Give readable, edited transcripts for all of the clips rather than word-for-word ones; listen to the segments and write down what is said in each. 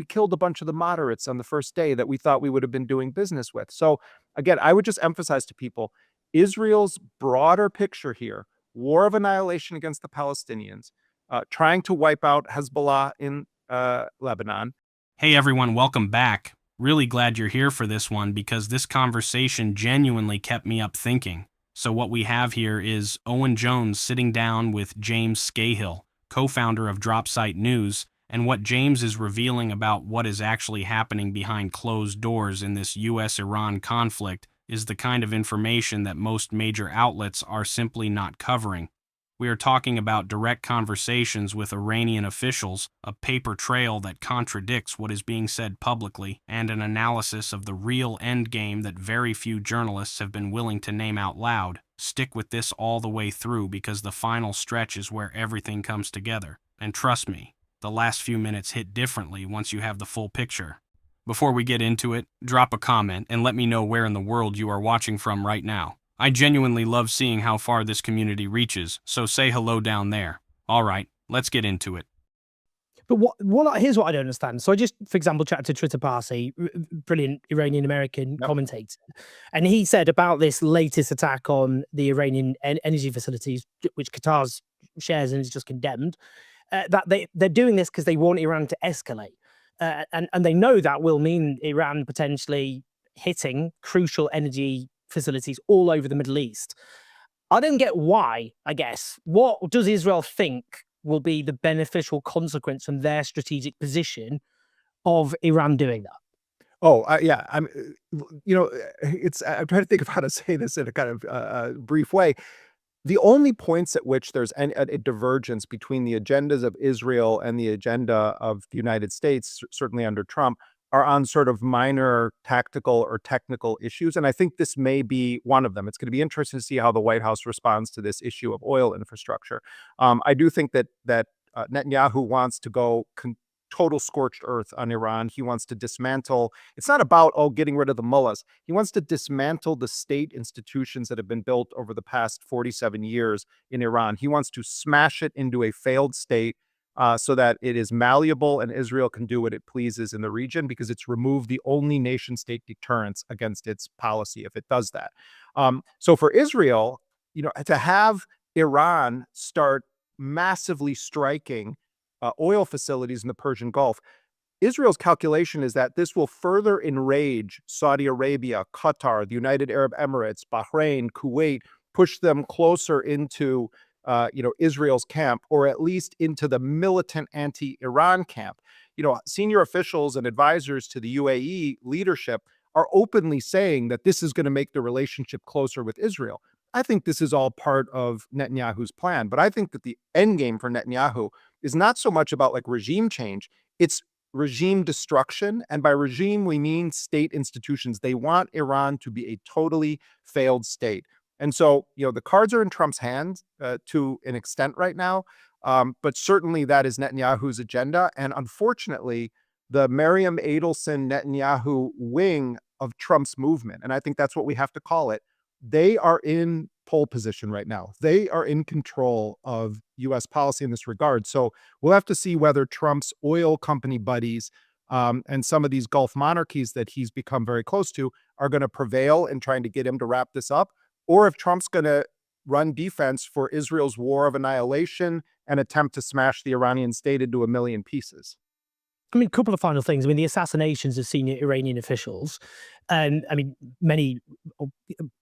We killed a bunch of the moderates on the first day that we thought we would have been doing business with. So again, I would just emphasize to people Israel's broader picture here, war of annihilation against the Palestinians, trying to wipe out Hezbollah in Lebanon. Hey everyone, welcome back. Really glad you're here for this one because this conversation genuinely kept me up thinking. So what we have here is Owen Jones sitting down with James Scahill, co-founder of Dropsite News, and what James is revealing about what is actually happening behind closed doors in this US-Iran conflict is the kind of information that most major outlets are simply not covering. We are talking about direct conversations with Iranian officials, a paper trail that contradicts what is being said publicly, and an analysis of the real endgame that very few journalists have been willing to name out loud. Stick with this all the way through because the final stretch is where everything comes together. And trust me, the last few minutes hit differently once you have the full picture. Before we get into it, drop a comment and let me know where in the world you are watching from right now. I genuinely love seeing how far this community reaches, so say hello down there. All right, let's get into it. But here's what I don't understand. So I just, for example, chatted to Twitter Parsi, brilliant Iranian American commentator, and he said about this latest attack on the Iranian energy facilities, which Qatar's shares and is just condemned, that they're doing this because they want Iran to escalate, and they know that will mean Iran potentially hitting crucial energy facilities all over the Middle East. I don't get why, I guess. What does Israel think will be the beneficial consequence from their strategic position of Iran doing that? Oh, yeah. I'm trying to think of how to say this in a kind of brief way. The only points at which there's a divergence between the agendas of Israel and the agenda of the United States, certainly under Trump, are on sort of minor tactical or technical issues. And I think this may be one of them. It's going to be interesting to see how the White House responds to this issue of oil infrastructure. I do think that Netanyahu wants to go total scorched earth on Iran. He wants to dismantle. It's not about, getting rid of the mullahs. He wants to dismantle the state institutions that have been built over the past 47 years in Iran. He wants to smash it into a failed state, so that it is malleable and Israel can do what it pleases in the region, because it's removed the only nation state deterrence against its policy if it does that. So for Israel, to have Iran start massively striking oil facilities in the Persian Gulf, Israel's calculation is that this will further enrage Saudi Arabia, Qatar, the United Arab Emirates, Bahrain, Kuwait, push them closer into Israel's camp, or at least into the militant anti-Iran camp. Senior officials and advisors to the UAE leadership are openly saying that this is going to make the relationship closer with Israel. I think this is all part of Netanyahu's plan, but I think that the end game for Netanyahu is not so much about like regime change. It's regime destruction. And by regime, we mean state institutions. They want Iran to be a totally failed state. And so, the cards are in Trump's hands to an extent right now, but certainly that is Netanyahu's agenda. And unfortunately, the Miriam Adelson Netanyahu wing of Trump's movement, and I think that's what we have to call it, they are in pole position right now. They are in control of U.S. policy in this regard. So we'll have to see whether Trump's oil company buddies and some of these Gulf monarchies that he's become very close to are going to prevail in trying to get him to wrap this up, or if Trump's going to run defense for Israel's war of annihilation and attempt to smash the Iranian state into a million pieces. I mean, a couple of final things. I mean, the assassinations of senior Iranian officials, and many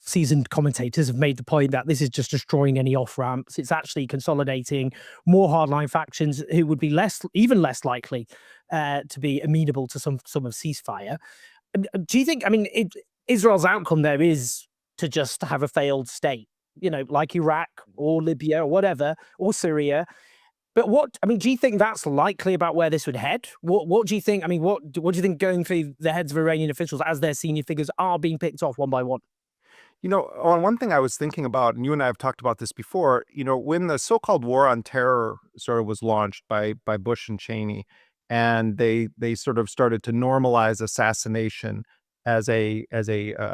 seasoned commentators have made the point that this is just destroying any off-ramps. It's actually consolidating more hardline factions who would be even less likely to be amenable to some of ceasefire. Do you think, Israel's outcome there is to just have a failed state, like Iraq or Libya or whatever, or Syria? But do you think that's likely about where this would head? What do you think? What do you think going through the heads of Iranian officials as their senior figures are being picked off one by one? On one thing I was thinking about, and you and I have talked about this before, when the so-called war on terror sort of was launched by Bush and Cheney, and they sort of started to normalize assassination as a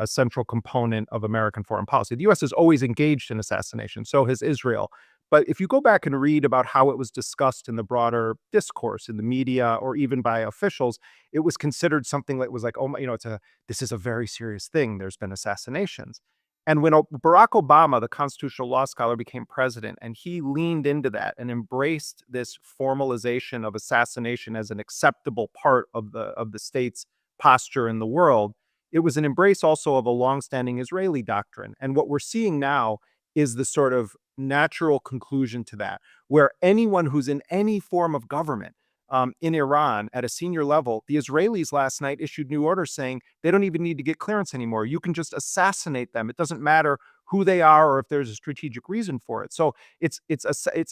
central component of American foreign policy. The U.S. has always engaged in assassination. So has Israel. But if you go back and read about how it was discussed in the broader discourse in the media or even by officials, it was considered something that was like, oh my, this is a very serious thing. There's been assassinations. And when Barack Obama, the constitutional law scholar, became president, and he leaned into that and embraced this formalization of assassination as an acceptable part of the state's posture in the world, it was an embrace also of a longstanding Israeli doctrine. And what we're seeing now is the sort of natural conclusion to that, where anyone who's in any form of government in Iran at a senior level, the Israelis last night issued new orders saying they don't even need to get clearance anymore. You can just assassinate them. It doesn't matter who they are or if there's a strategic reason for it. So it's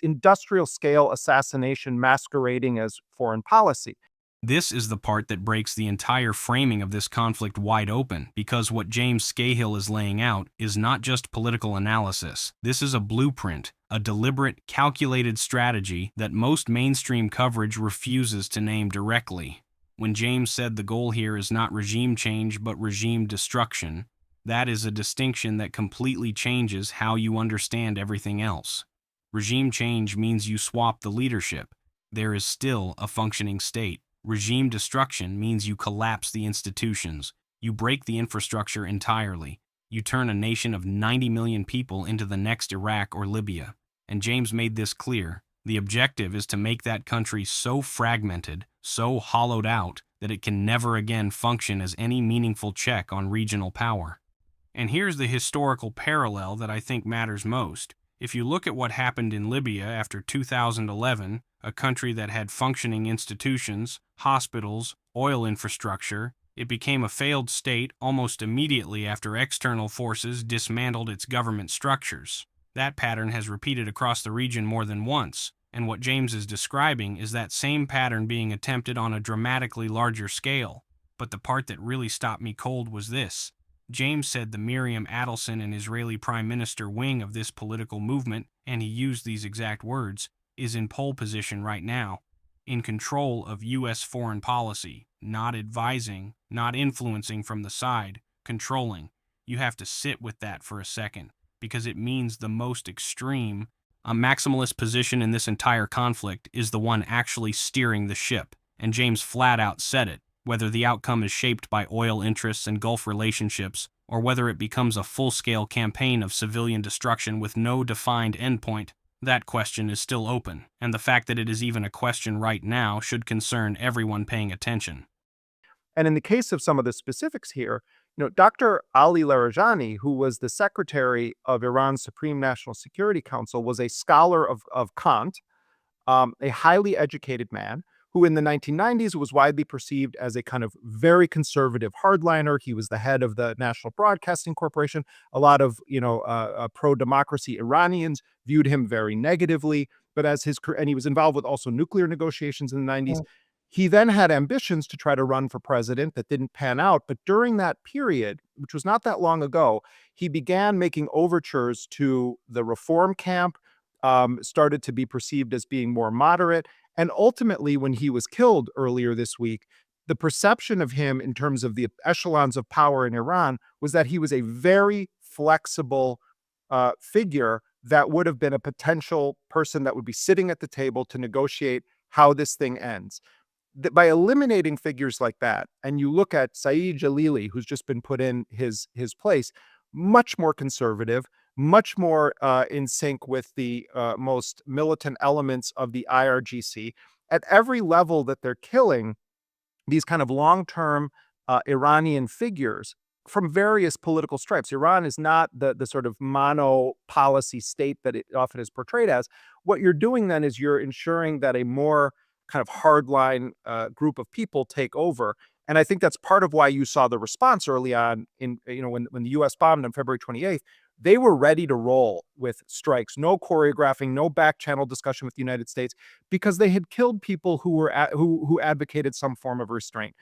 industrial scale assassination masquerading as foreign policy. This is the part that breaks the entire framing of this conflict wide open, because what James Scahill is laying out is not just political analysis. This is a blueprint, a deliberate, calculated strategy that most mainstream coverage refuses to name directly. When James said the goal here is not regime change but regime destruction, that is a distinction that completely changes how you understand everything else. Regime change means you swap the leadership. There is still a functioning state. Regime destruction means you collapse the institutions, you break the infrastructure entirely, you turn a nation of 90 million people into the next Iraq or Libya. And James made this clear. The objective is to make that country so fragmented, so hollowed out, that it can never again function as any meaningful check on regional power. And here's the historical parallel that I think matters most. If you look at what happened in Libya after 2011, a country that had functioning institutions, hospitals, oil infrastructure, it became a failed state almost immediately after external forces dismantled its government structures. That pattern has repeated across the region more than once, and what James is describing is that same pattern being attempted on a dramatically larger scale. But the part that really stopped me cold was this. James said the Miriam Adelson and Israeli Prime Minister wing of this political movement, and he used these exact words, is in pole position right now, in control of U.S. foreign policy, not advising, not influencing from the side, controlling. You have to sit with that for a second, because it means the most extreme, a maximalist position in this entire conflict is the one actually steering the ship, and James flat out said it. Whether the outcome is shaped by oil interests and Gulf relationships, or whether it becomes a full-scale campaign of civilian destruction with no defined endpoint, that question is still open, and the fact that it is even a question right now should concern everyone paying attention. And in the case of some of the specifics here, Dr. Ali Larijani, who was the secretary of Iran's Supreme National Security Council, was a scholar of Kant, a highly educated man who in the 1990s was widely perceived as a kind of very conservative hardliner. He was the head of the National Broadcasting Corporation. A lot of, pro-democracy Iranians viewed him very negatively, but and he was involved with also nuclear negotiations in the 90s. He then had ambitions to try to run for president that didn't pan out. But during that period, which was not that long ago, he began making overtures to the reform camp, started to be perceived as being more moderate. And ultimately, when he was killed earlier this week, the perception of him in terms of the echelons of power in Iran was that he was a very flexible figure that would have been a potential person that would be sitting at the table to negotiate how this thing ends. By eliminating figures like that, and you look at Saeed Jalili, who's just been put in his place, much more conservative, much more in sync with the most militant elements of the IRGC. At every level that they're killing these kind of long-term Iranian figures from various political stripes. Iran is not the sort of mono policy state that it often is portrayed as. What you're doing then is you're ensuring that a more kind of hardline group of people take over. And I think that's part of why you saw the response early on when the U.S. bombed on February 28th. They were ready to roll with strikes, no choreographing, no back channel discussion with the United States, because they had killed people who advocated some form of restraint.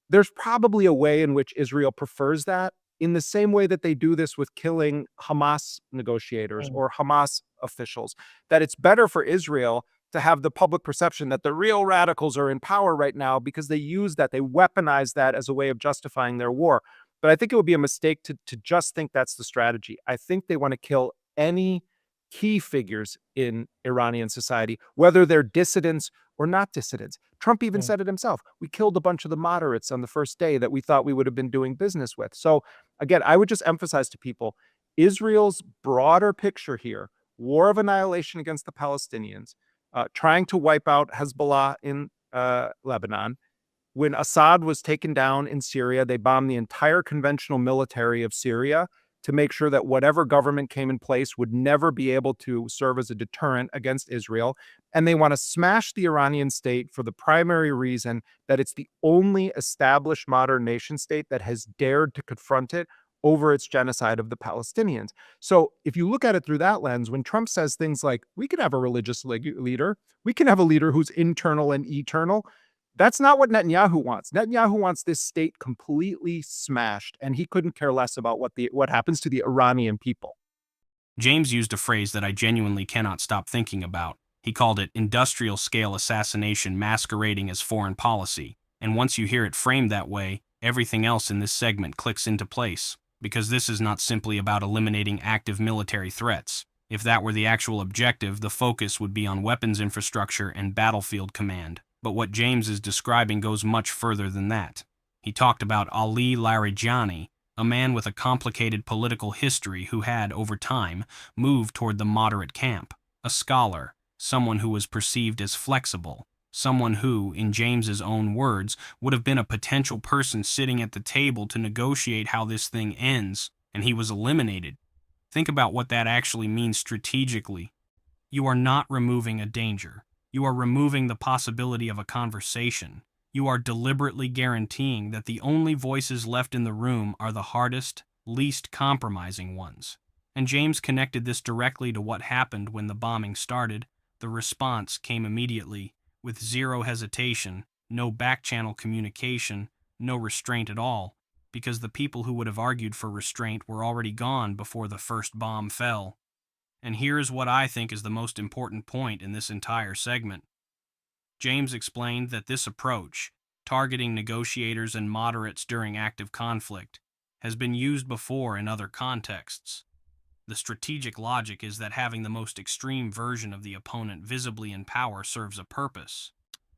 There's probably a way in which Israel prefers that, in the same way that they do this with killing Hamas negotiators or Hamas officials, that it's better for Israel to have the public perception that the real radicals are in power right now because they weaponize that as a way of justifying their war. But I think it would be a mistake to just think that's the strategy. I think they want to kill any key figures in Iranian society, whether they're dissidents or not dissidents. Trump even Mm. said it himself. We killed a bunch of the moderates on the first day that we thought we would have been doing business with. So, again, I would just emphasize to people Israel's broader picture here, war of annihilation against the Palestinians, trying to wipe out Hezbollah in Lebanon. When Assad was taken down in Syria, they bombed the entire conventional military of Syria to make sure that whatever government came in place would never be able to serve as a deterrent against Israel. And they want to smash the Iranian state for the primary reason that it's the only established modern nation state that has dared to confront it over its genocide of the Palestinians. So if you look at it through that lens, when Trump says things like, we can have a religious leader, we can have a leader who's internal and eternal, that's not what Netanyahu wants. Netanyahu wants this state completely smashed, and he couldn't care less about what happens to the Iranian people. James used a phrase that I genuinely cannot stop thinking about. He called it industrial scale assassination masquerading as foreign policy. And once you hear it framed that way, everything else in this segment clicks into place. Because this is not simply about eliminating active military threats. If that were the actual objective, the focus would be on weapons infrastructure and battlefield command. But what James is describing goes much further than that. He talked about Ali Larijani, a man with a complicated political history who had, over time, moved toward the moderate camp, a scholar, someone who was perceived as flexible, someone who, in James's own words, would have been a potential person sitting at the table to negotiate how this thing ends, and he was eliminated. Think about what that actually means strategically. You are not removing a danger. You are removing the possibility of a conversation. You are deliberately guaranteeing that the only voices left in the room are the hardest, least compromising ones. And James connected this directly to what happened when the bombing started. The response came immediately, with zero hesitation, no back-channel communication, no restraint at all, because the people who would have argued for restraint were already gone before the first bomb fell. And here is what I think is the most important point in this entire segment. James explained that this approach, targeting negotiators and moderates during active conflict, has been used before in other contexts. The strategic logic is that having the most extreme version of the opponent visibly in power serves a purpose.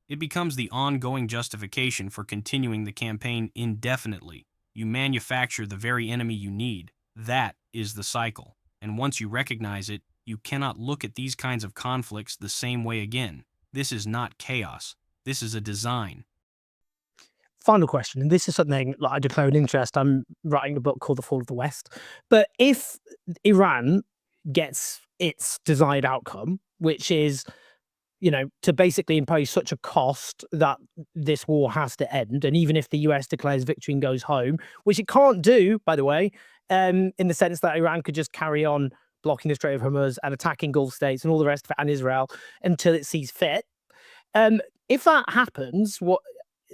It becomes the ongoing justification for continuing the campaign indefinitely. You manufacture the very enemy you need. That is the cycle. And once you recognize it, you cannot look at these kinds of conflicts the same way again. This is not chaos. This is a design. Final question, and this is something like I declare an interest. I'm writing a book called The Fall of the West. But if Iran gets its desired outcome, which is, to basically impose such a cost that this war has to end, and even if the US declares victory and goes home, which it can't do, by the way, in the sense that Iran could just carry on blocking the Strait of Hormuz and attacking Gulf states and all the rest of it and Israel until it sees fit. If that happens,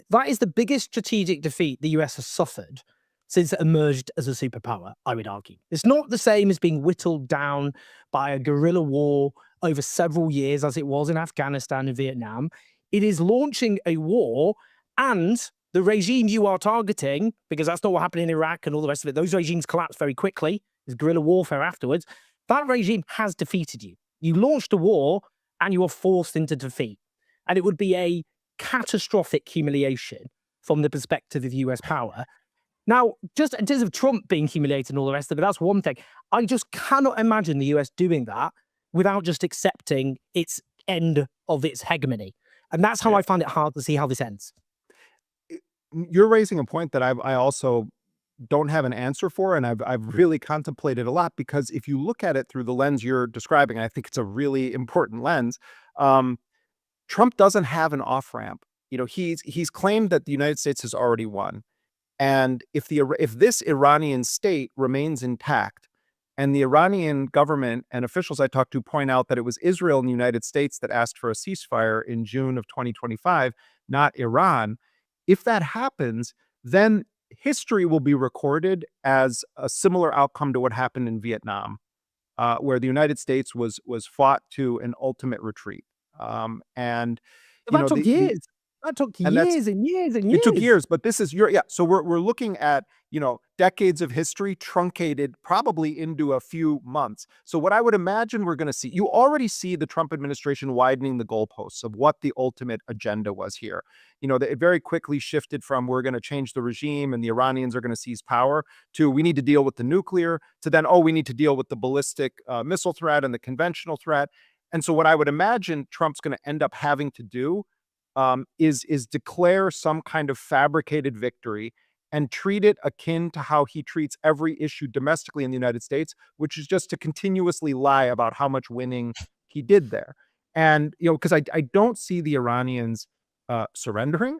that is the biggest strategic defeat the US has suffered since it emerged as a superpower, I would argue. It's not the same as being whittled down by a guerrilla war over several years as it was in Afghanistan and Vietnam. It is launching a war, and the regime you are targeting, because that's not what happened in Iraq and all the rest of it, those regimes collapsed very quickly. There's guerrilla warfare afterwards. That regime has defeated you. You launched a war and you were forced into defeat. And it would be a catastrophic humiliation from the perspective of US power. Now, just in terms of Trump being humiliated and all the rest of it, that's one thing. I just cannot imagine the US doing that without just accepting its end of its hegemony. And that's how I find it hard to see how this ends. You're raising a point that I also don't have an answer for, and I've really contemplated a lot, because if you look at it through the lens you're describing, I think it's a really important lens. Trump doesn't have an off-ramp. He's claimed that the United States has already won. And if this Iranian state remains intact, and the Iranian government and officials I talked to point out that it was Israel and the United States that asked for a ceasefire in June of 2025, not Iran, if that happens, then history will be recorded as a similar outcome to what happened in Vietnam, where the United States was fought to an ultimate retreat. And But that took years. That took And that's years and years and it took years. years, but this is your yeah. So we're looking at, decades of history truncated probably into a few months. So what I would imagine we're going to see, you already see the Trump administration widening the goalposts of what the ultimate agenda was here. It very quickly shifted from we're going to change the regime and the Iranians are going to seize power to we need to deal with the nuclear to then, oh, we need to deal with the ballistic missile threat and the conventional threat. And so what I would imagine Trump's going to end up having to do is declare some kind of fabricated victory and treat it akin to how he treats every issue domestically in the United States, which is just to continuously lie about how much winning he did there. And because I don't see the Iranians surrendering.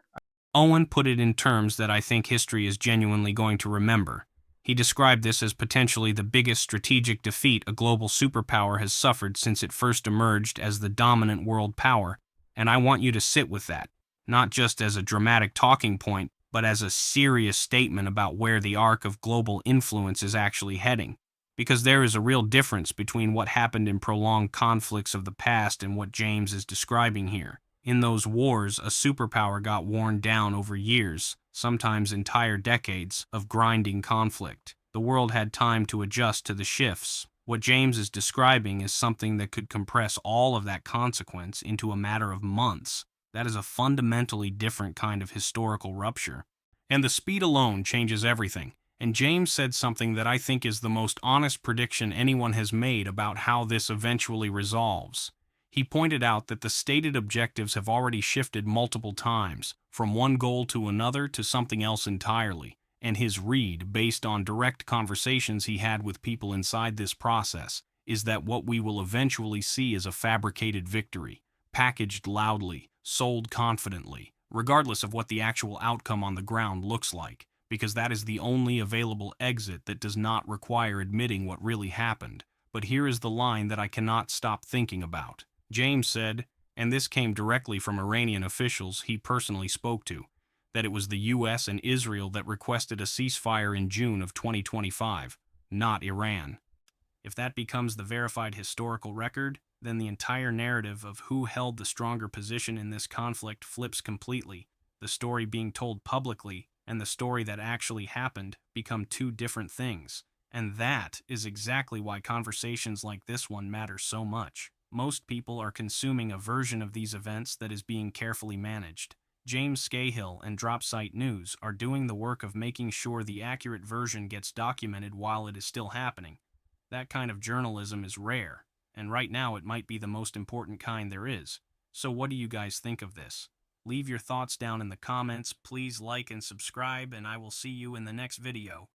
Owen put it in terms that I think history is genuinely going to remember. He described this as potentially the biggest strategic defeat a global superpower has suffered since it first emerged as the dominant world power, and I want you to sit with that, not just as a dramatic talking point, but as a serious statement about where the arc of global influence is actually heading. Because there is a real difference between what happened in prolonged conflicts of the past and what James is describing here. In those wars, a superpower got worn down over years, sometimes entire decades, of grinding conflict. The world had time to adjust to the shifts. What James is describing is something that could compress all of that consequence into a matter of months. That is a fundamentally different kind of historical rupture. And the speed alone changes everything. And James said something that I think is the most honest prediction anyone has made about how this eventually resolves. He pointed out that the stated objectives have already shifted multiple times, from one goal to another to something else entirely, and his read, based on direct conversations he had with people inside this process, is that what we will eventually see is a fabricated victory, packaged loudly, sold confidently, regardless of what the actual outcome on the ground looks like, because that is the only available exit that does not require admitting what really happened. But here is the line that I cannot stop thinking about. James said, and this came directly from Iranian officials he personally spoke to, that it was the US and Israel that requested a ceasefire in June of 2025, not Iran. If that becomes the verified historical record, then the entire narrative of who held the stronger position in this conflict flips completely. The story being told publicly and the story that actually happened become two different things. And that is exactly why conversations like this one matter so much. Most people are consuming a version of these events that is being carefully managed. James Scahill and Dropsite News are doing the work of making sure the accurate version gets documented while it is still happening. That kind of journalism is rare, and right now it might be the most important kind there is. So what do you guys think of this? Leave your thoughts down in the comments, please like and subscribe, and I will see you in the next video.